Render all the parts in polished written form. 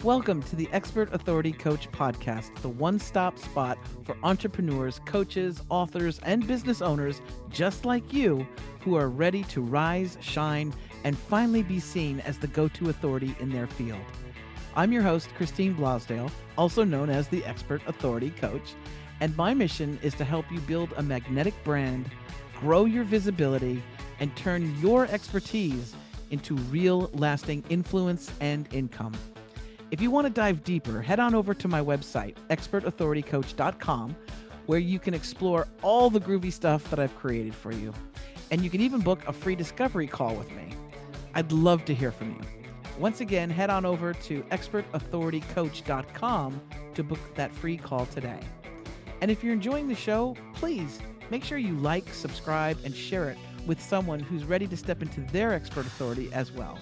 Welcome to the Expert Authority Coach Podcast, the one-stop spot for entrepreneurs, coaches, authors, and business owners just like you who are ready to rise, shine, and finally be seen as the go-to authority in their field. I'm your host, Christine Blosdale, also known as the Expert Authority Coach, and my mission is to help you build a magnetic brand, grow your visibility, and turn your expertise into real, lasting influence and income. If you want to dive deeper, head on over to my website, expertauthoritycoach.com, where you can explore all the groovy stuff that I've created for you. And you can even book a free discovery call with me. I'd love to hear from you. Once again, head on over to expertauthoritycoach.com to book that free call today. And if you're enjoying the show, please make sure you like, subscribe, and share it with someone who's ready to step into their expert authority as well.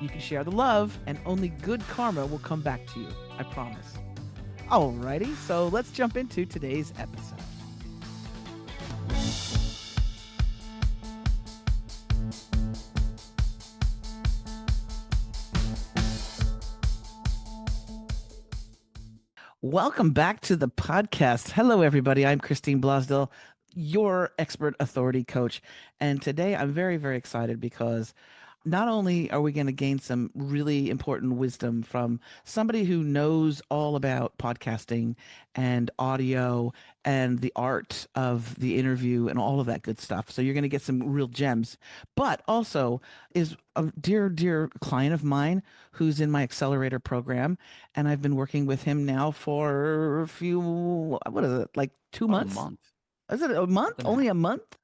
You can share the love, and only good karma will come back to you. I promise. Alrighty, so let's jump into today's episode. Welcome back to the podcast. Hello, everybody. I'm Christine Blosdale, your expert authority coach. And today I'm very, very excited because not only are we going to gain some really important wisdom from somebody who knows all about podcasting and audio and the art of the interview and all of that good stuff. So you're going to get some real gems, but also is a dear, dear client of mine who's in my accelerator program. And I've been working with him now for a few, what is it, like 2 months? A month. Is it a month? Only a month?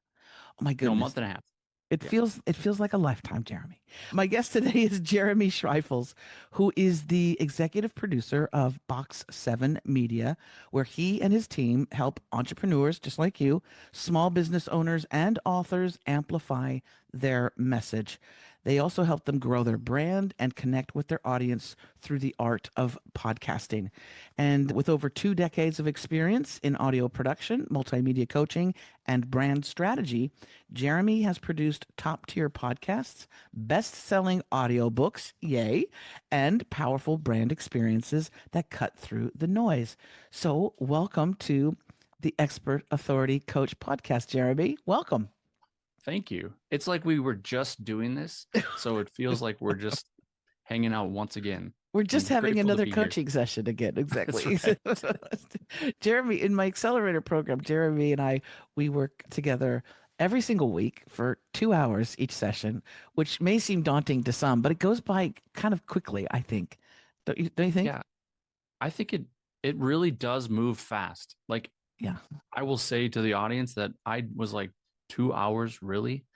Oh my goodness. No, a month and a half. It feels like a lifetime, Jeremy. My guest today is Jeremy Schreifels, who is the executive producer of Box 7 Media, where he and his team help entrepreneurs just like you, small business owners and authors amplify their message. They also help them grow their brand and connect with their audience through the art of podcasting. And with over 2 decades of experience in audio production, multimedia coaching, and brand strategy, Jeremy has produced top-tier podcasts, best-selling audiobooks, yay, and powerful brand experiences that cut through the noise. So welcome to the Expert Authority Coach Podcast, Jeremy. Welcome. Thank you. It's like we were just doing this, so it feels like we're just hanging out once again. We're just having another coaching session again. Exactly. Right. Jeremy, in my accelerator program, Jeremy and I, we work together every single week for 2 hours each session, which may seem daunting to some, but it goes by kind of quickly, I think. Don't you think? Yeah. I think it really does move fast. Like, yeah, I will say to the audience that I was like 2 hours really,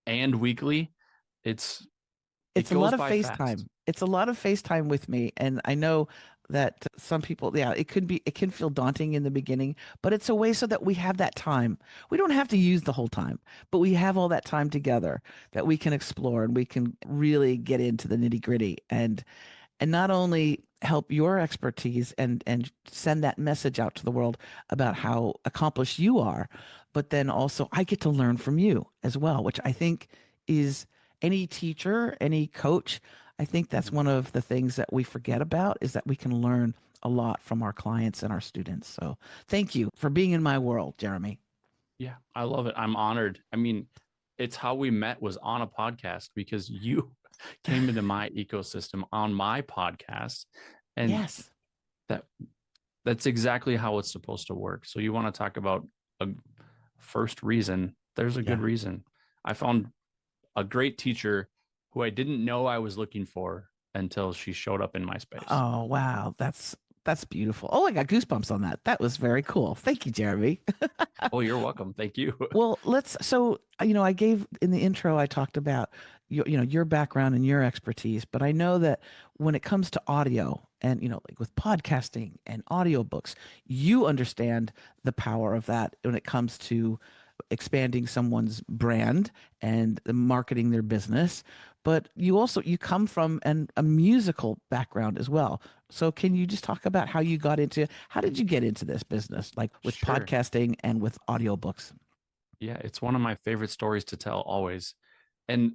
and weekly. It's a lot of FaceTime. It's a lot of FaceTime with me. And I know that some people, it can feel daunting in the beginning, but it's a way so that we have that time. We don't have to use the whole time, but we have all that time together that we can explore and we can really get into the nitty gritty and not only help your expertise and send that message out to the world about how accomplished you are, but then also I get to learn from you as well, which I think is any teacher, any coach, I think that's one of the things that we forget about is that we can learn a lot from our clients and our students. So thank you for being in my world, Jeremy. Yeah, I love it. I'm honored. I mean, it's how we met was on a podcast because you came into my ecosystem on my podcast. And yes, that's exactly how it's supposed to work. So you want to talk about a first reason, there's a good reason. I found a great teacher who I didn't know I was looking for until she showed up in my space. Oh, wow. That's beautiful. Oh, I got goosebumps on that. That was very cool. Thank you, Jeremy. Oh, you're welcome. Thank you. Well, I gave in the intro, I talked about your background and your expertise, but I know that when it comes to audio and, like with podcasting and audiobooks, you understand the power of that when it comes to expanding someone's brand and marketing their business. But you come from a musical background as well. So can you just talk about how did you get into this business, like with podcasting and with audiobooks? Yeah, it's one of my favorite stories to tell always. And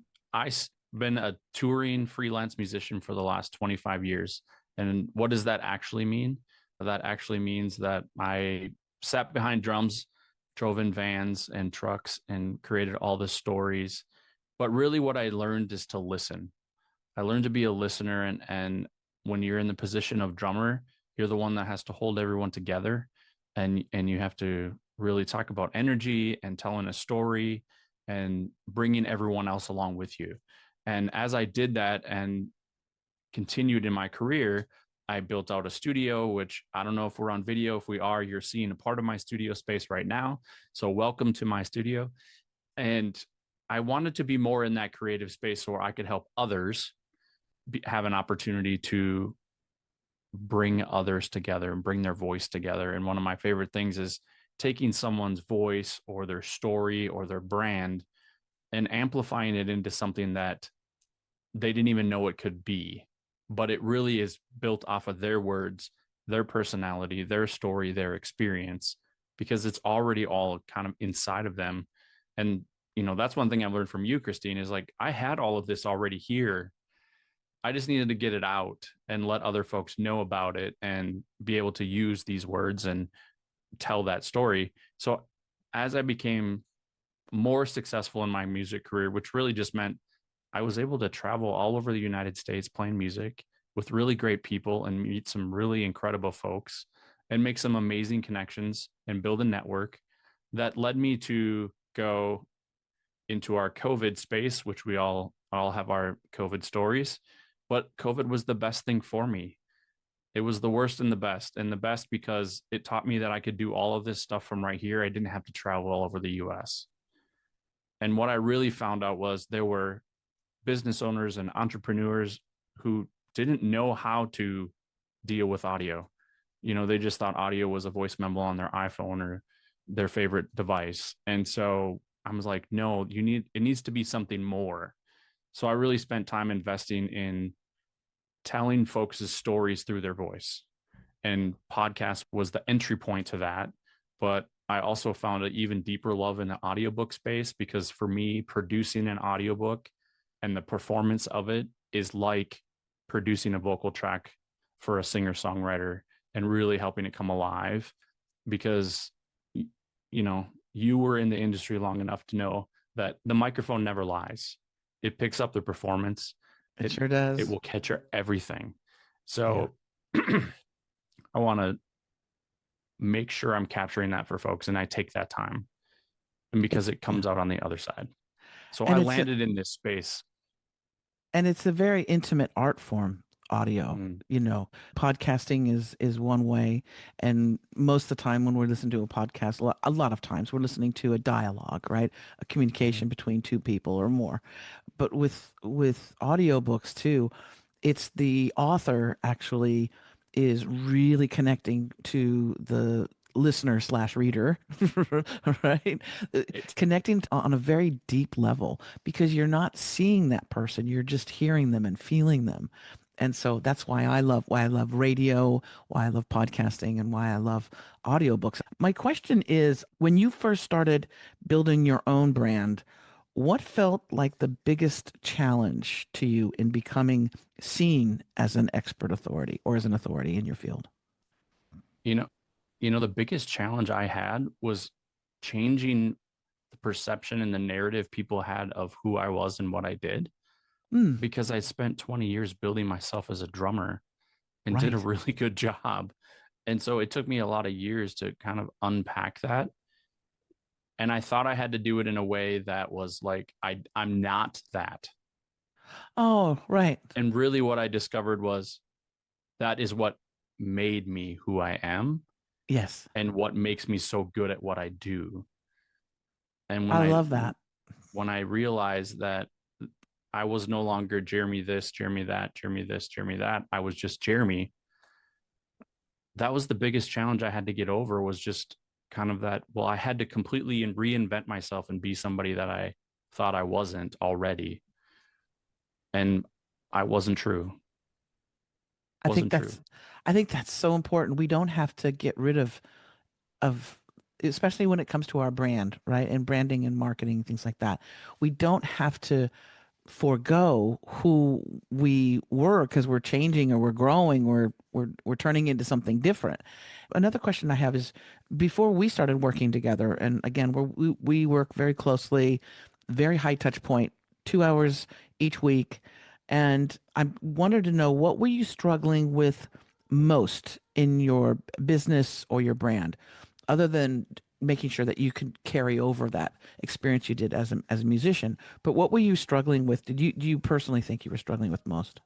been a touring freelance musician for the last 25 years. And what does that actually mean? That actually means that I sat behind drums, drove in vans and trucks, and created all the stories. But really, what I learned is to listen. I learned to be a listener, and when you're in the position of drummer, you're the one that has to hold everyone together, and you have to really talk about energy and telling a story and bringing everyone else along with you. And as I did that and continued in my career, I built out a studio, which I don't know if we're on video. If we are, you're seeing a part of my studio space right now. So welcome to my studio. And I wanted to be more in that creative space where I could help others have an opportunity to bring others together and bring their voice together. And one of my favorite things is taking someone's voice or their story or their brand and amplifying it into something that they didn't even know it could be, but it really is built off of their words, their personality, their story, their experience, because it's already all kind of inside of them. And, that's one thing I've learned from you, Christine, is like, I had all of this already here. I just needed to get it out and let other folks know about it and be able to use these words and tell that story. So as I became more successful in my music career, which really just meant I was able to travel all over the United States playing music with really great people and meet some really incredible folks and make some amazing connections and build a network that led me to go into our COVID space, which we all have our COVID stories. But COVID was the best thing for me. It was the worst and the best because it taught me that I could do all of this stuff from right here. I didn't have to travel all over the US. And what I really found out was there were business owners and entrepreneurs who didn't know how to deal with audio. They just thought audio was a voice memo on their iPhone or their favorite device. And so I was like, no, it needs to be something more. So I really spent time investing in telling folks' stories through their voice. And podcast was the entry point to that. But I also found an even deeper love in the audiobook space because for me, producing an audiobook and the performance of it is like producing a vocal track for a singer-songwriter and really helping it come alive because, you were in the industry long enough to know that the microphone never lies. It picks up the performance. It sure does. It will capture everything. So I want to make sure I'm capturing that for folks and I take that time. And because it comes out on the other side. So I landed in this space. And it's a very intimate art form, audio. Podcasting is one way. And most of the time when we're listening to a podcast, a lot of times we're listening to a dialogue, right? A communication between two people or more. But with audiobooks too, it's the author actually is really connecting to the listener / reader, right? Connecting on a very deep level because you're not seeing that person. You're just hearing them and feeling them. And so that's why I love radio, why I love podcasting, and why I love audiobooks. My question is, when you first started building your own brand, what felt like the biggest challenge to you in becoming seen as an expert authority or as an authority in your field? The biggest challenge I had was changing the perception and the narrative people had of who I was and what I did. Because I spent 20 years building myself as a drummer and did a really good job. And so it took me a lot of years to kind of unpack that. And I thought I had to do it in a way that was like, I'm not that. Oh, right. And really what I discovered was that is what made me who I am. Yes. And what makes me so good at what I do. And when I love that. When I realized that I was no longer Jeremy this, Jeremy that, Jeremy this, Jeremy that, I was just Jeremy. That was the biggest challenge I had to get over, was just kind of that, well, I had to completely reinvent myself and be somebody that I thought I wasn't already. And I wasn't true. I think that's so important. We don't have to get rid of especially when it comes to our brand, right? And branding and marketing, things like that. We don't have to forego who we were because we're changing or we're growing, we're turning into something different. Another question I have is, before we started working together, and again, we work very closely, very high touch point, 2 hours each week, and I wanted to know, what were you struggling with most in your business or your brand, other than making sure that you could carry over that experience you did as a musician. But what were you struggling with? Do you personally think you were struggling with most?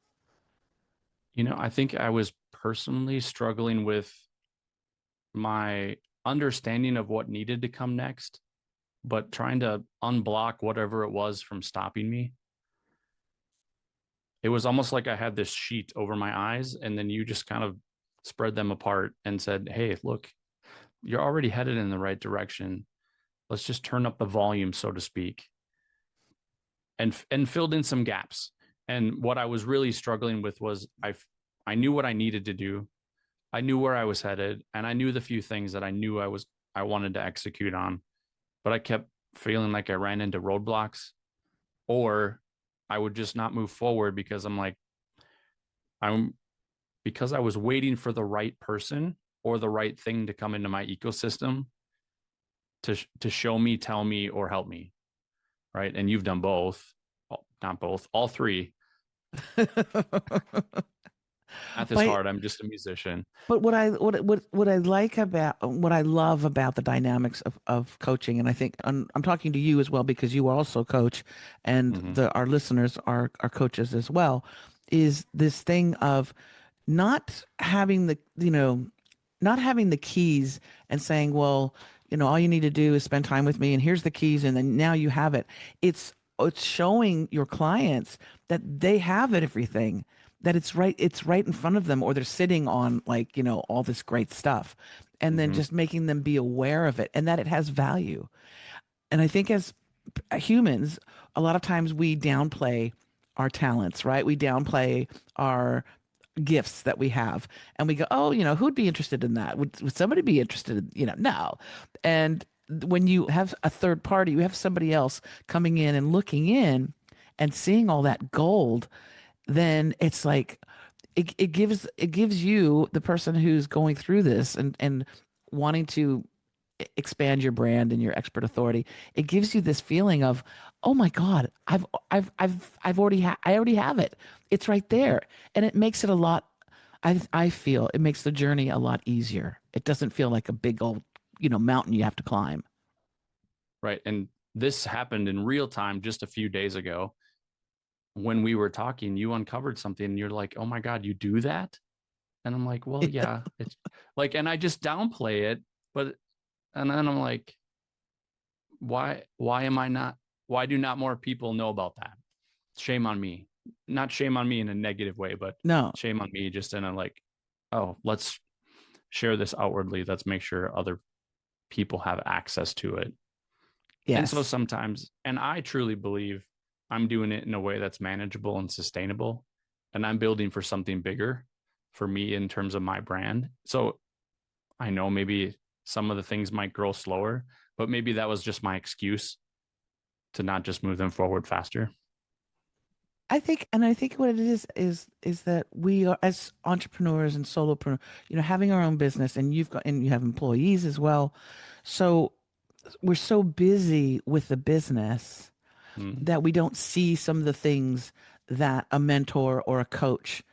I think I was personally struggling with my understanding of what needed to come next, but trying to unblock whatever it was from stopping me. It was almost like I had this sheet over my eyes, and then you just kind of spread them apart and said, "Hey, look, you're already headed in the right direction. Let's just turn up the volume, so to speak," and filled in some gaps. And what I was really struggling with was I knew what I needed to do. I knew where I was headed, and I knew the few things that I wanted to execute on, but I kept feeling like I ran into roadblocks, or I would just not move forward because I'm because I was waiting for the right person or the right thing to come into my ecosystem to show me, tell me, or help me, right? And you've done both, not both, all three. Math is But hard. I'm just a musician. but what I like about, what I love about the dynamics of coaching, and I think I'm talking to you as well because you are also a coach, and Mm-hmm. our listeners are coaches as well, is this thing of not having not having the keys and saying, well, all you need to do is spend time with me and here's the keys and then now you have it. It's showing your clients that they have it, everything, that it's right in front of them, or they're sitting on, like, all this great stuff, and then Mm-hmm. just making them be aware of it and that it has value. And I think as humans, a lot of times we downplay our talents, right? We downplay our gifts that we have, and we go, oh, who'd be interested in that? Would somebody be interested in, no. And when you have a third party, you have somebody else coming in and looking in and seeing all that gold, then it's like, it gives you, the person who's going through this and wanting to expand your brand and your expert authority, it gives you this feeling of, oh my God, I already have it. It's right Mm-hmm. there. And it makes it a lot, I feel it makes the journey a lot easier. It doesn't feel like a big old, mountain you have to climb. Right. And this happened in real time just a few days ago. When we were talking, you uncovered something and you're like, "Oh my God, you do that?" And I'm like, "Well, yeah." It's like, and I just downplay it, but and then I'm like, why am I not why do not more people know about that? Shame on me. Not shame on me in a negative way, but No. shame on me just in a like, oh, let's share this outwardly. Let's make sure other people have access to it. And so Yes. sometimes, and I truly believe I'm doing it in a way that's manageable and sustainable. And I'm building for something bigger for me in terms of my brand. So I know maybe some of the things might grow slower, but maybe that was just my excuse to not just move them forward faster. I think what it is that we are, as entrepreneurs and solopreneurs, having our own business, and you have employees as well. So we're so busy with the business Mm, that we don't see some of the things that a mentor or a coach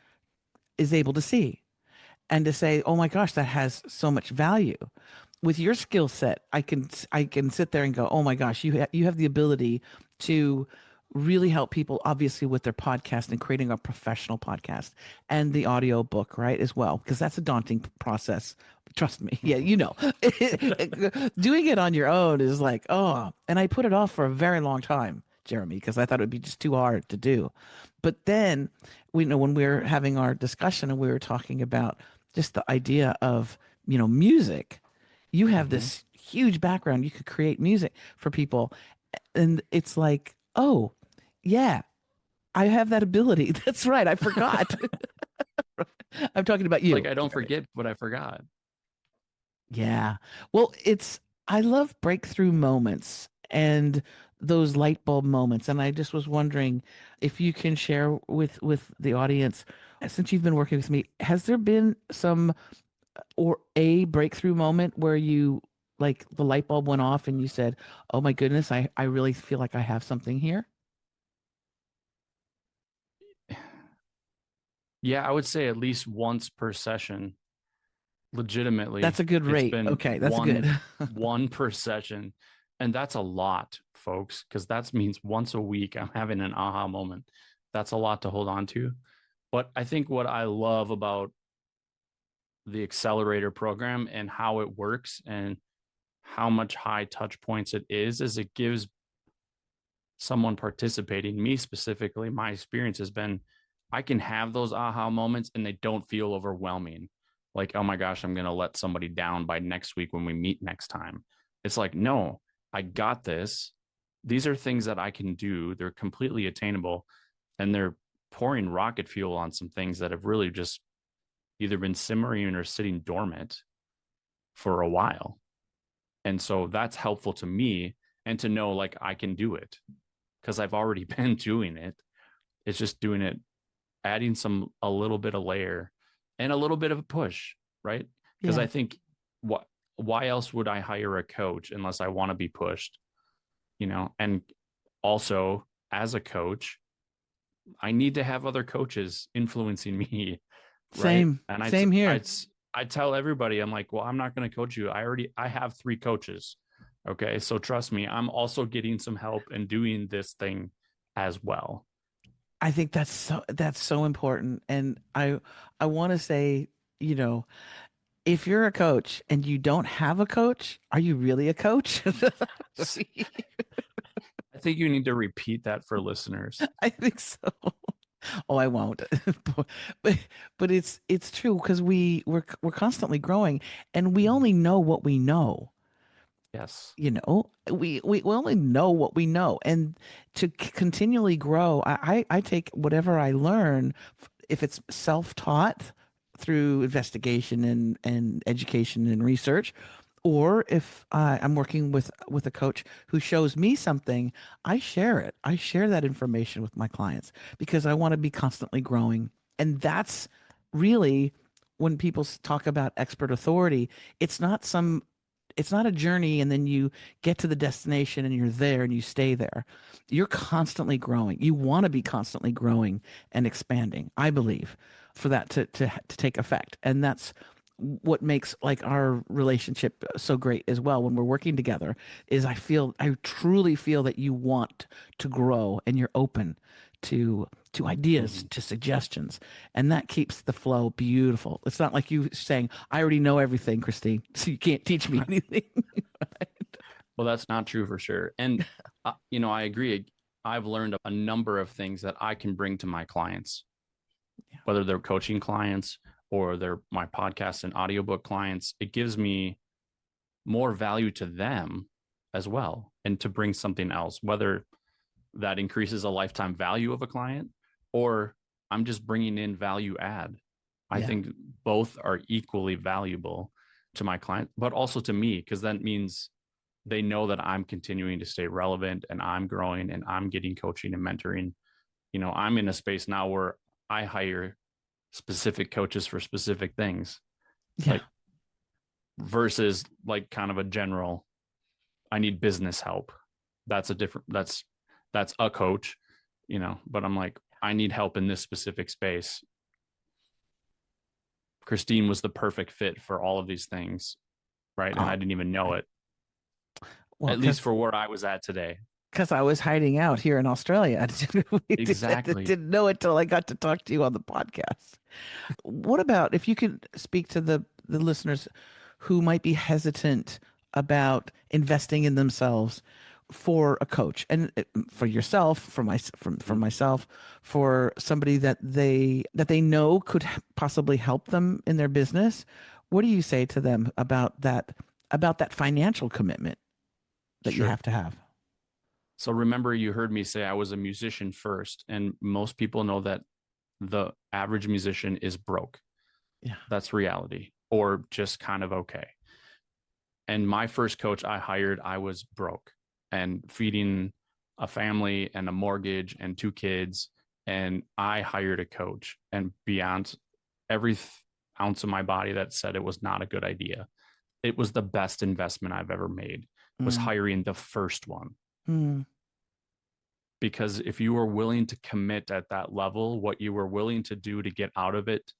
is able to see, and to say, oh my gosh, that has so much value. With your skill set, I can sit there and go, oh my gosh, you have the ability to really help people, obviously, with their podcast and creating a professional podcast, and the audio book, right, as well, because that's a daunting process. Trust me. Yeah, doing it on your own is like, oh, and I put it off for a very long time, Jeremy, because I thought it would be just too hard to do. But then, we know, when we were having our discussion and we were talking about just the idea of, music, you have mm-hmm. this huge background. You could create music for people. And it's like, oh, yeah, I have that ability. That's right. I forgot. I'm talking about It's like you, I don't Jeremy. forget what I forgot. Yeah. Well, I love breakthrough moments, and those light bulb moments. And I just was wondering if you can share with the audience, since you've been working with me, has there been some or a breakthrough moment where you like the light bulb went off and you said, "Oh my goodness, I really feel like I have something here." Yeah, I would say at least once per session. That's Legitimately, a good it's rate. been Okay, that's good. one per session, and that's a lot, folks, because that means once a week I'm having an aha moment. That's a lot to hold on to. But I think what I love about the accelerator program and how it works and how much high touch points it is it gives someone participating, me specifically, my experience has been I can have those aha moments and they don't feel overwhelming. Like, oh my gosh, I'm going to let somebody down by next week when we meet next time. It's like, no, I got this. These are things that I can do. They're completely attainable and they're pouring rocket fuel on some things that have really just either been simmering or sitting dormant for a while. And so that's helpful to me and to know like I can do it because I've already been doing it. It's just doing it, adding a little bit of layer and a little bit of a push, right? Because Yeah. I think why else would I hire a coach unless I want to be pushed, And also as a coach, I need to have other coaches influencing me, right? Same. And Same here. I tell everybody, I'm like, well, I'm not going to coach you. I have 3 coaches. Okay. So trust me, I'm also getting some help and doing this thing as well. I think that's so important. And I want to say, you know, if you're a coach and you don't have a coach, are you really a coach? I think you need to repeat that for listeners. I think so. Oh, I won't. but but it's true because we're constantly growing and we only know what we know. Yes. We only know what we know, and to continually grow, I take whatever I learn, if it's self-taught through investigation and education and research, or if I'm working with a coach who shows me something, I share it. I share that information with my clients because I want to be constantly growing. And that's really when people talk about expert authority, it's not some it's not a journey and then you get to the destination and you're there and you stay there. You're constantly growing. You want to be constantly growing and expanding, I believe, for that to take effect. And that's what makes like our relationship so great as well when we're working together is I truly feel that you want to grow and you're open to ideas, Mm-hmm. to suggestions, and that keeps the flow beautiful. It's not like you saying, "I already know everything, Christine, so you can't teach me anything." Well, that's not true for sure. And, I agree. I've learned a number of things that I can bring to my clients, Yeah. whether they're coaching clients or they're my podcast and audiobook clients. It gives me more value to them as well and to bring something else, whether that increases a lifetime value of a client or I'm just bringing in value add. I Yeah. think both are equally valuable to my client, but also to me, because that means they know that I'm continuing to stay relevant and I'm growing and I'm getting coaching and mentoring. I'm in a space now where I hire specific coaches for specific things, Yeah. like versus like kind of a general, I need business help. That's a coach, but I'm like, I need help in this specific space. Christine was the perfect fit for all of these things, right? And I Oh, didn't even know it, well, at least for where I was at today. because I was hiding out here in Australia. Exactly. Didn't know it till I got to talk to you on the podcast. What about if you could speak to the listeners who might be hesitant about investing in themselves for a coach and for yourself, for Mm-hmm. myself, for somebody that they know could possibly help them in their business. What do you say to them about that financial commitment that you Sure. have to have? So remember, you heard me say I was a musician first, and most people know that the average musician is broke. Yeah. That's reality, or just kind of okay. And my first coach I hired, I was broke and feeding a family and a mortgage and 2 kids, and I hired a coach, and beyond every ounce of my body that said it was not a good idea, it was the best investment I've ever made, was Mm. hiring the first one. Mm. Because if you were willing to commit at that level, what you were willing to do to get out of it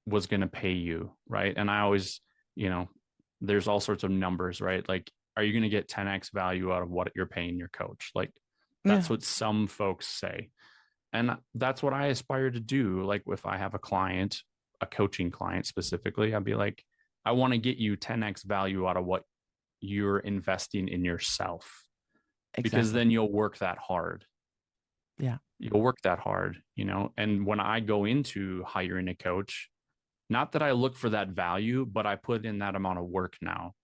was going to pay you, right? And I always, there's all sorts of numbers, right? Like, are you going to get 10x value out of what you're paying your coach? Like, Yeah. that's what some folks say. And that's what I aspire to do. Like, if I have a client, a coaching client specifically, I'd be like, I want to get you 10x value out of what you're investing in yourself, because Exactly. then you'll work that hard. Yeah. You'll work that hard, And when I go into hiring a coach, not that I look for that value, but I put in that amount of work now.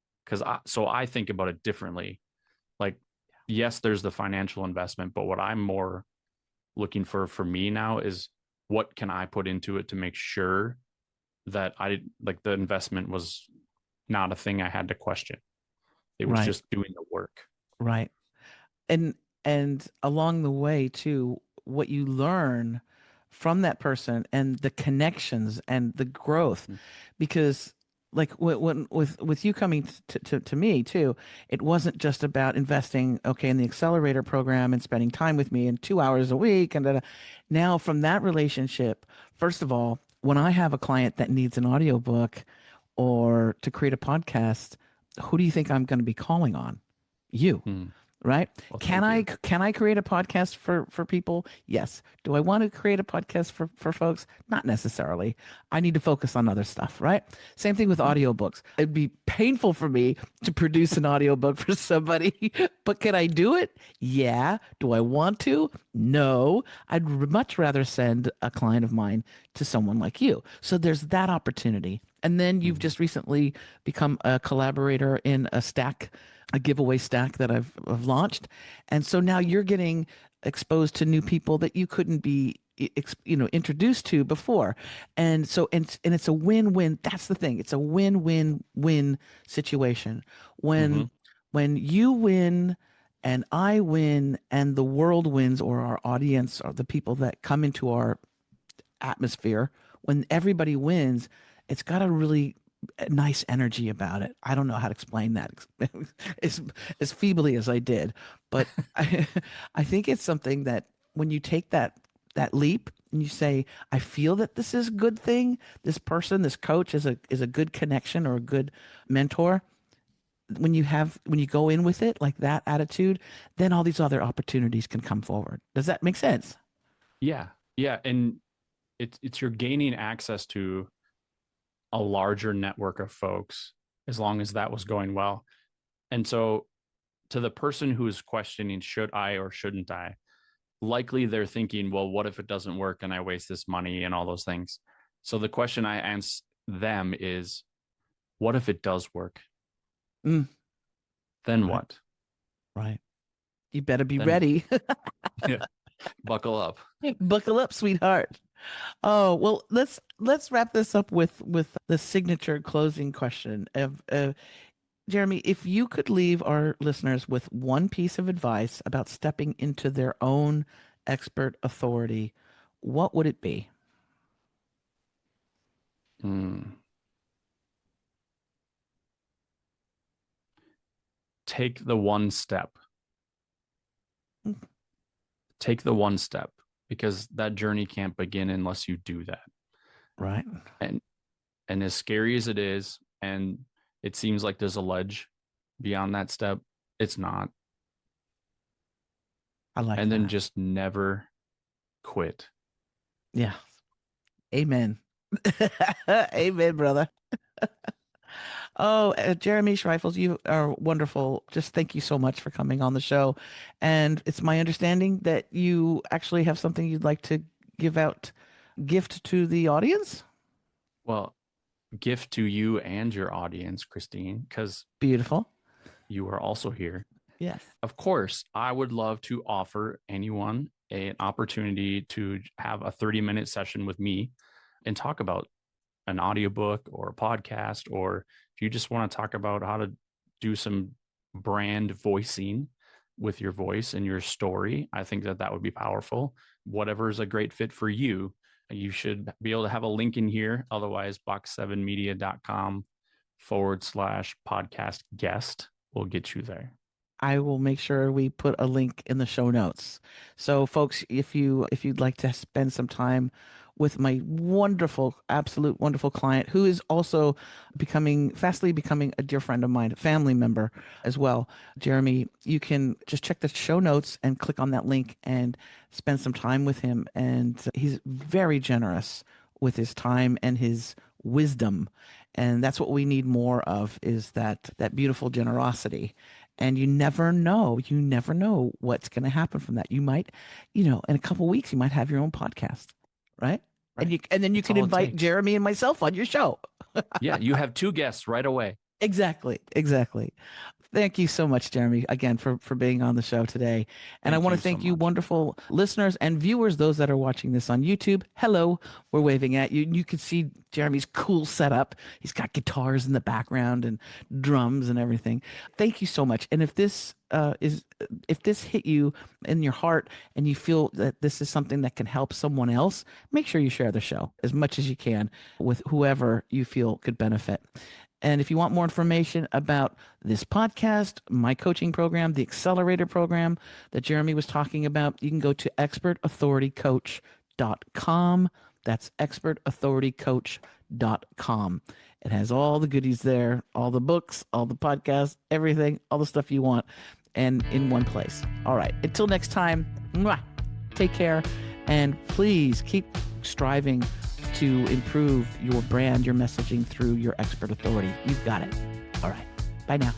So I think about it differently. Like, yes, there's the financial investment, but what I'm more looking for me now is, what can I put into it to make sure that the investment was not a thing I had to question. It was Right. just doing the work. Right. And along the way too, what you learn from that person and the connections and the growth, because like when with you coming to me too, it wasn't just about investing in the accelerator program and spending time with me and 2 hours a week and now from that relationship, first of all, when I have a client that needs an audiobook or to create a podcast, who do you think I'm going to be calling on? You. Hmm. Right? Well, Can thank I you. create a podcast for people? Yes. Do I want to create a podcast for folks? Not necessarily. I need to focus on other stuff, right? Same thing with Mhm. audiobooks. It'd be painful for me to produce an audiobook for somebody, but can I do it? Yeah. Do I want to? No. Much rather send a client of mine to someone like you. So there's that opportunity. And then you've Mhm. just recently become a collaborator in a giveaway stack that I've launched. And so now you're getting exposed to new people that you couldn't be introduced to before. And so and it's a win-win. That's the thing. It's a win-win-win situation. When Mhm. when you win and I win and the world wins, or our audience or the people that come into our atmosphere, when everybody wins, it's got a really nice energy about it. I don't know how to explain that as feebly as I did, but I think it's something that when you take that leap and you say, I feel that this is a good thing. This person, this coach is a good connection or a good mentor. When you go in with it like that attitude, then all these other opportunities can come forward. Does that make sense? Yeah. Yeah. And it's you're gaining access to a larger network of folks, as long as that was going well. And so, to the person who is questioning, should I or shouldn't I, likely they're thinking, well, what if it doesn't work and I waste this money and all those things? So the question I ask them is, what if it does work? Mm, Then right, what? right. You better be Then what? ready. Yeah. Buckle up. Buckle up, sweetheart. Oh, well, let's wrap this up with the signature closing question of Jeremy, if you could leave our listeners with one piece of advice about stepping into their own expert authority, what would it be? Mm. Take the one step. Mm. Take the one step, because that journey can't begin unless you do that. Right. And as scary as it is, and it seems like there's a ledge beyond that step, it's not. I like And then that. just never quit. Yeah. Amen. Amen, brother. Oh, Jeremy Schreifels, you are wonderful. Just thank you so much for coming on the show. And it's my understanding that you actually have something you'd like to gift to the audience. Well, gift to you and your audience, Christine, because Beautiful. you are also here. Yes. Of course, I would love to offer anyone an opportunity to have a 30-minute session with me and talk about an audiobook or a podcast, or if you just want to talk about how to do some brand voicing, with your voice and your story, I think that would be powerful. Whatever is a great fit for you, you should be able to have a link in here. Otherwise, box7media.com/podcast guest will get you there. I will make sure we put a link in the show notes. So folks, if you'd like to spend some time with my wonderful, absolute wonderful client, who is also fastly becoming a dear friend of mine, a family member as well, Jeremy, you can just check the show notes and click on that link and spend some time with him. And he's very generous with his time and his wisdom. And that's what we need more of, is that beautiful generosity. And you never know what's going to happen from that. You might, in a couple of weeks, you might have your own podcast, right? And then you can invite Jeremy and myself on your show. Yeah, you have 2 guests right away. Exactly. Thank you so much, Jeremy, again, for being on the show today. And I want to thank you, wonderful listeners and viewers, those that are watching this on YouTube. Hello, we're waving at you. You can see Jeremy's cool setup. He's got guitars in the background and drums and everything. Thank you so much. And if this hit you in your heart and you feel that this is something that can help someone else, make sure you share the show as much as you can with whoever you feel could benefit. And if you want more information about this podcast, my coaching program, the accelerator program that Jeremy was talking about, you can go to expertauthoritycoach.com. That's expertauthoritycoach.com. It has all the goodies there, all the books, all the podcasts, everything, all the stuff you want, and in one place. All right. Until next time, take care, and please keep striving to improve your brand, your messaging through your expert authority. You've got it. All right. Bye now.